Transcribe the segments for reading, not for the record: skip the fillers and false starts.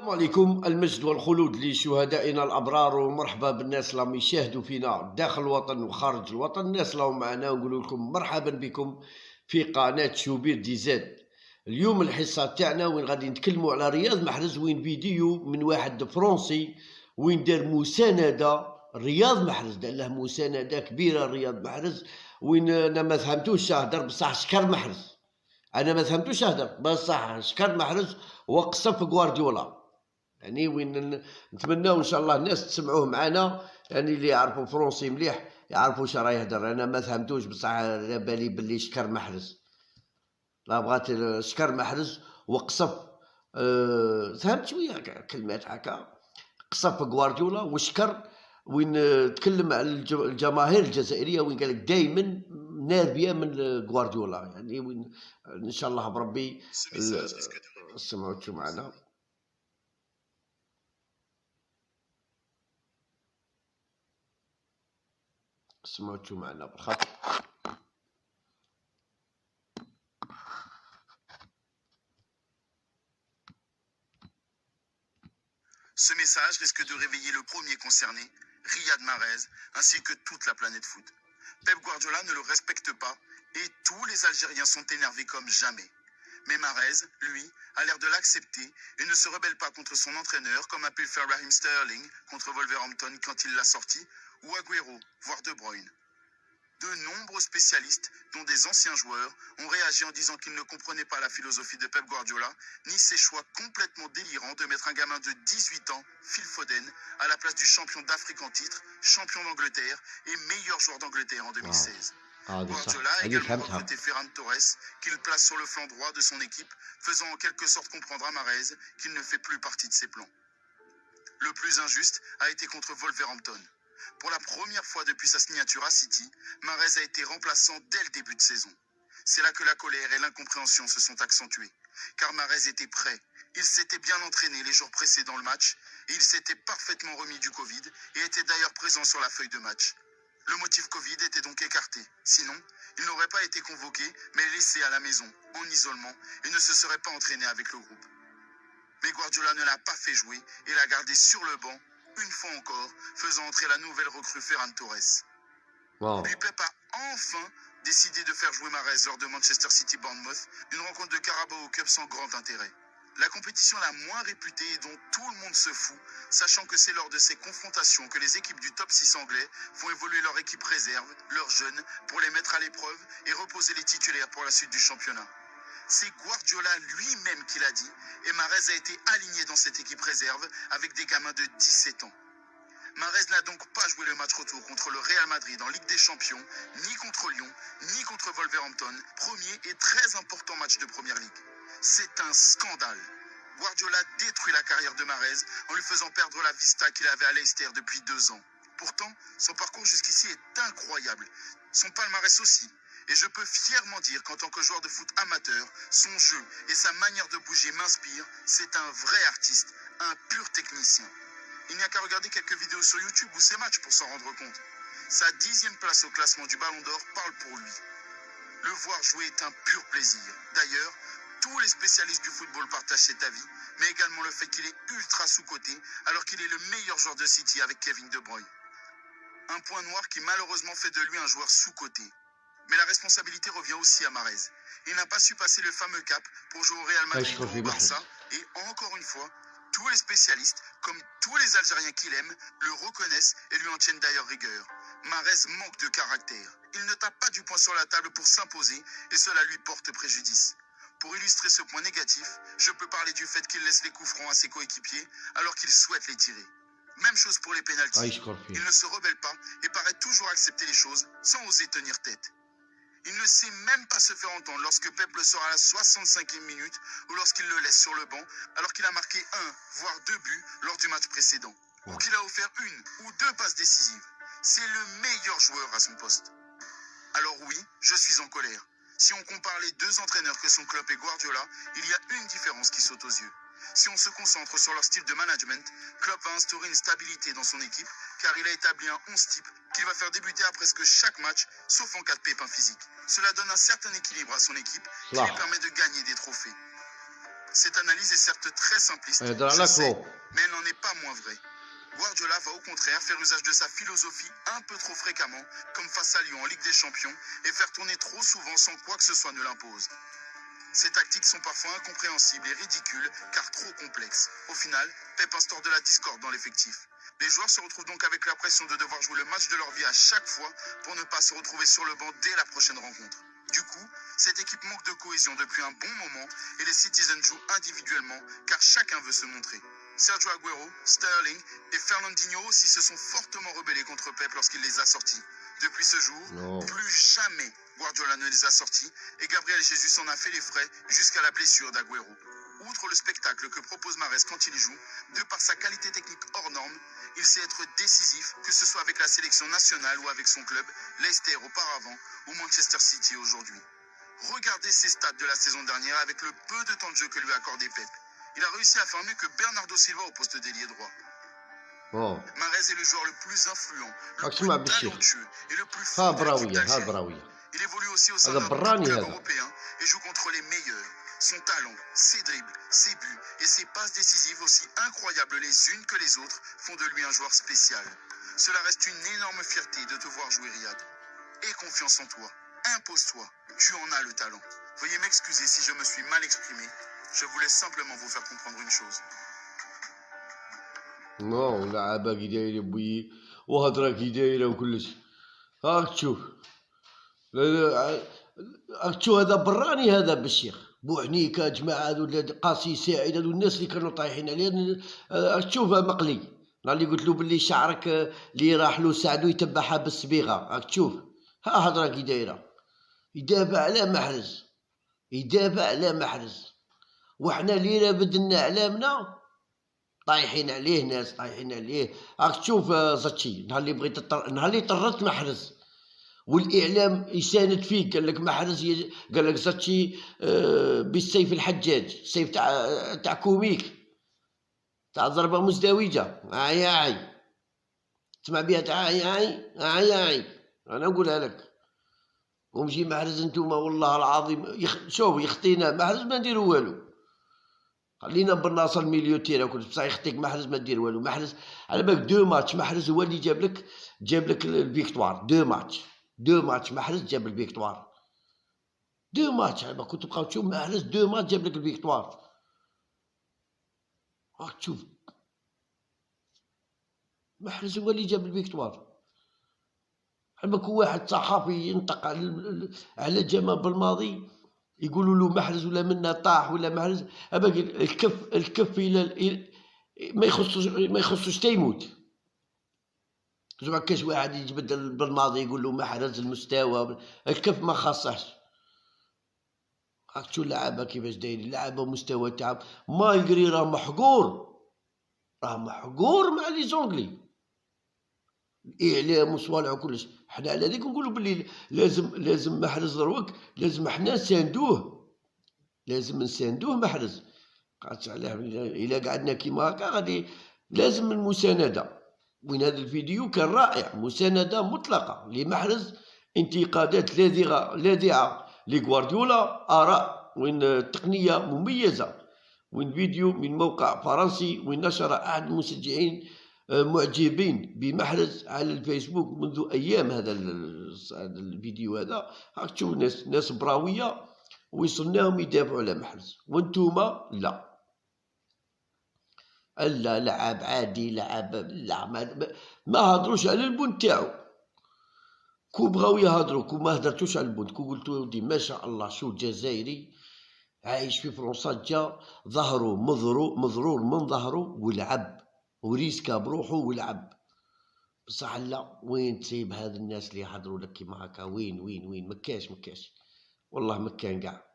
السلام عليكم. المجد والخلود لشهدائنا الأبرار، ومرحبا بالناس اللي يشاهدوا فينا داخل الوطن وخارج الوطن. الناس اللي معنا نقول لكم مرحبا بكم في قناة شوبير دي زاد. اليوم الحصة تاعنا وين غادي نتكلموا على رياض محرز، وين فيديو من واحد فرنسي وين دار مساندة رياض محرز، دار له مساندة كبيرة رياض محرز. وين أنا ما فهمتوش هدر بصح شكر محرز، أنا ما فهمتوش هدر بصح شكر محرز وقصف غوارديولا. يعني وين نتمناو ان شاء الله الناس تسمعوه معنا، يعني اللي يعرفوا فرونسي مليح يعرفوا واش راه يهدر. انا ما فهمتوش بصح على بالي باللي شكر محرز، لا بغات شكر محرز وقصف فهمت شويه كلمات هكا، قصف غوارديولا وشكر. وين تكلم على الجماهير الجزائريه، وين قال لك دائما ناربيه من غوارديولا. يعني وين ان شاء الله بربي سمعوا معنا. سمعتوا معنا بالخط. Ce message risque de réveiller le premier concerné, Riyad Mahrez, ainsi que toute la planète foot. Pep Guardiola ne le respecte pas et tous les Algériens sont énervés comme jamais. Mais Mahrez, lui, a l'air de l'accepter et ne se rebelle pas contre son entraîneur comme a pu le faire Raheem Sterling contre Wolverhampton quand il l'a sorti, ou Agüero, voire De Bruyne. De nombreux spécialistes, dont des anciens joueurs, ont réagi en disant qu'ils ne comprenaient pas la philosophie de Pep Guardiola, ni ses choix complètement délirants de mettre un gamin de 18 ans, Phil Foden, à la place du champion d'Afrique en titre, champion d'Angleterre et meilleur joueur d'Angleterre en 2016. Guardiola a également recruté Ferran Torres, qu'il place sur le flanc droit de son équipe, faisant en quelque sorte comprendre à Mahrez qu'il ne fait plus partie de ses plans. Le plus injuste a été contre Wolverhampton. Pour la première fois depuis sa signature à City, Mahrez a été remplaçant dès le début de saison. C'est là que la colère et l'incompréhension se sont accentuées. Car Mahrez était prêt. Il s'était bien entraîné les jours précédents le match et il s'était parfaitement remis du Covid et était d'ailleurs présent sur la feuille de match. Le motif Covid était donc écarté. Sinon, il n'aurait pas été convoqué mais laissé à la maison, en isolement, et ne se serait pas entraîné avec le groupe. Mais Guardiola ne l'a pas fait jouer et l'a gardé sur le banc, une fois encore, faisant entrer la nouvelle recrue Ferran Torres. Puis Pep a enfin décidé de faire jouer Mahrez lors de Manchester City-Bournemouth, une rencontre de Carabao Cup sans grand intérêt. La compétition la moins réputée et dont tout le monde se fout, sachant que c'est lors de ces confrontations que les équipes du top 6 anglais font évoluer leur équipe réserve, leurs jeunes, pour les mettre à l'épreuve et reposer les titulaires pour la suite du championnat. C'est Guardiola lui-même qui l'a dit, et Mahrez a été aligné dans cette équipe réserve avec des gamins de 17 ans. Mahrez n'a donc pas joué le match retour contre le Real Madrid en Ligue des Champions, ni contre Lyon, ni contre Wolverhampton, premier et très important match de Première Ligue. C'est un scandale. Guardiola détruit la carrière de Mahrez en lui faisant perdre la vista qu'il avait à Leicester depuis 2 ans. Pourtant, son parcours jusqu'ici est incroyable. Son palmarès aussi. Et je peux fièrement dire qu'en tant que joueur de foot amateur, son jeu et sa manière de bouger m'inspirent. C'est un vrai artiste, un pur technicien. Il n'y a qu'à regarder quelques vidéos sur YouTube ou ses matchs pour s'en rendre compte. Sa 10e place au classement du Ballon d'Or parle pour lui. Le voir jouer est un pur plaisir. D'ailleurs, tous les spécialistes du football partagent cet avis, mais également le fait qu'il est ultra sous-coté alors qu'il est le meilleur joueur de City avec Kevin De Bruyne. Un point noir qui malheureusement fait de lui un joueur sous-coté. Mais la responsabilité revient aussi à Mahrez. Il n'a pas su passer le fameux cap pour jouer au Real Madrid ou au Barça. Et encore une fois, tous les spécialistes, comme tous les Algériens qu'il aime, le reconnaissent et lui en tiennent d'ailleurs rigueur. Mahrez manque de caractère. Il ne tape pas du poing sur la table pour s'imposer et cela lui porte préjudice. Pour illustrer ce point négatif, je peux parler du fait qu'il laisse les coups francs à ses coéquipiers alors qu'il souhaite les tirer. Même chose pour les pénaltys. Il ne se rebelle pas et paraît toujours accepter les choses sans oser tenir tête. Il ne sait même pas se faire entendre lorsque Pep le sort à la 65e minute ou lorsqu'il le laisse sur le banc alors qu'il a marqué 1, voire 2 buts lors du match précédent. Ou qu'il a offert 1 ou 2 passes décisives. C'est le meilleur joueur à son poste. Alors oui, je suis en colère. Si on compare les 2 entraîneurs que sont Klopp et Guardiola, il y a une différence qui saute aux yeux. Si on se concentre sur leur style de management, Klopp va instaurer une stabilité dans son équipe car il a établi un 11 type qu'il va faire débuter à presque chaque match, sauf en cas de pépin physique. Cela donne un certain équilibre à son équipe qui lui permet de gagner des trophées. Cette analyse est certes très simpliste, je sais, mais elle n'en est pas moins vraie. Guardiola va au contraire faire usage de sa philosophie un peu trop fréquemment, comme face à Lyon en Ligue des Champions, et faire tourner trop souvent sans quoi que ce soit ne l'impose. Ces tactiques sont parfois incompréhensibles et ridicules, car trop complexes. Au final, Pep instaure de la discorde dans l'effectif. Les joueurs se retrouvent donc avec la pression de devoir jouer le match de leur vie à chaque fois pour ne pas se retrouver sur le banc dès la prochaine rencontre. Du coup, cette équipe manque de cohésion depuis un bon moment et les Citizens jouent individuellement car chacun veut se montrer. Sergio Aguero, Sterling et Fernandinho aussi se sont fortement rebellés contre Pep lorsqu'il les a sortis. Depuis ce jour, plus jamais Guardiola ne les a sortis et Gabriel Jesus en a fait les frais jusqu'à la blessure d'Aguero. Outre le spectacle que propose Mahrez quand il joue, de par sa qualité technique hors norme, il sait être décisif, que ce soit avec la sélection nationale ou avec son club, Leicester auparavant ou Manchester City aujourd'hui. Regardez ses stats de la saison dernière avec le peu de temps de jeu que lui a accordé Pep. Il a réussi à faire mieux que Bernardo Silva au poste d'ailier droit. Mahrez est le joueur le plus influent, le plus talentueux et le plus fort de l'équipe d'Algérie. Il évolue aussi au sein d'un club européen et joue contre les meilleurs. Son talent, ses dribbles, ses buts et ses passes décisives aussi incroyables les unes que les autres font de lui un joueur spécial. Cela reste une énorme fierté de te voir jouer, Riyad. Aie confiance en toi, impose-toi, tu en as le talent. Veuillez m'excuser si je me suis mal exprimé, je voulais simplement vous faire comprendre une chose. نو لعابة كي دايرة بوي وهضرة كي دايرة وكلش هاك تشوف هاك تشوف هذا براني هذا بالشيخ بوعنيكة جماعة هذو قاسي ساعد هذو الناس اللي كانوا طايحين عليه هاك تشوفها مقلي نهار اللي قلت له باللي شعرك اللي راح له ساعدو يتبعها بالصبيغة هاك تشوف ها هضرة كي دايرة يدافع على محرز يدافع على محرز وحنا اللي بدلنا علامنا طايحين عليه ناس طايحين عليه راك تشوف زاتشي نهار اللي بغيت نهار اللي طردت محرز والاعلام يساند فيك قال لك محرز قال لك زاتشي بالسيف الحجاج سيف تاع كوميك تاع ضربه مزدوجه عاي تسمع بها تاع عاي انا نقولها لك ومشي محرز انتوما والله العظيم شوف يخطينا محرز ما نديرو والو خلينا بالناصر ميليو تيرا كل بصح يخطيك محرز ما دير والو محرز على بالك دو ماتش محرز هو اللي جاب لك الفيكتوار دو ماتش محرز جاب الفيكتوار دو ماتش على بالك كنت تبقاو تشوف محرز دو ماتش جاب لك الفيكتوار راك تشوف محرز هو اللي جاب الفيكتوار على بالك واحد صحافي ينطق على جمال بالماضي يقولوا له محرز ولا منا طاح ولا محرز أباقي الكف الى ما يخصوش تيموت زعما كاش واحد يتبدل بالماضي يقول له محرز المستوى الكف ما خاصهش راك تشوف اللعابه كيفاش دايرين لعابه مستوى تاعهم مالغري راه محقور مع لي زونغلي الاعلام وصوالح وكلش حنا على هذيك نقولوا باللي لازم محرز دروك لازم حنا نساندوه محرز قالت عليه الا قعدنا كيما هكا غادي لازم المسانده وين هذا الفيديو كان رائع مسانده مطلقه لمحرز انتقادات لاذعه لغوارديولا اراء وين تقنيه مميزه وين فيديو من موقع فرنسي وين نشر احد المشجعين معجبين بمحرز على الفيسبوك منذ ايام هذا الفيديو هذا راك تشوف ناس براويه ويصلناهم يدافعوا على محرز وانتوما لا لعب عادي لعب لا ما هضروش على البن تاعو كو بغاو يهضروا كو ما هدرتوش على البن كو قلتو ودي ما شاء الله شو جزائري عايش في فرنسا جا ظهره مضرور من ظهره ولعب وريسكا بروحه ولعب بصح لا وين تسيب هاد الناس اللي يحضروا لك كيما هكا وين مكاش والله مكان كاع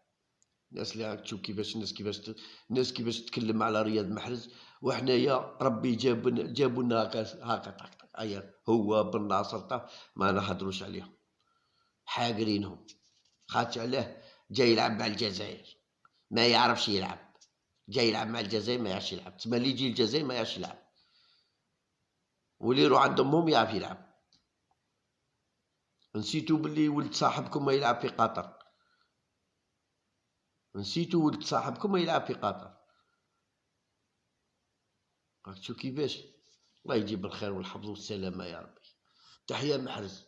الناس اللي راك تشوف كيفاش الناس كيفاش تتكلم على رياض محرز وحنايا ربي جابونا هكا طاق ايا هو بن ناصر ما نهضروش عليهم حاقرينهم خاطر علاه جاي يلعب مع الجزائر ما يعرفش يلعب جاي يلعب مع الجزائر ما يعرفش يلعب تسمى اللي يجي الجزائر ما يعرفش يلعب واللي يروح عند امهم يعرف يلعب نسيتو باللي ولد صاحبكم ما يلعب في قطر نسيتو ولد صاحبكم يلعب في قطر، راك تشوف كيفاش. الله يجيب الخير والحفظ والسلامة يا ربي. تحية محرز.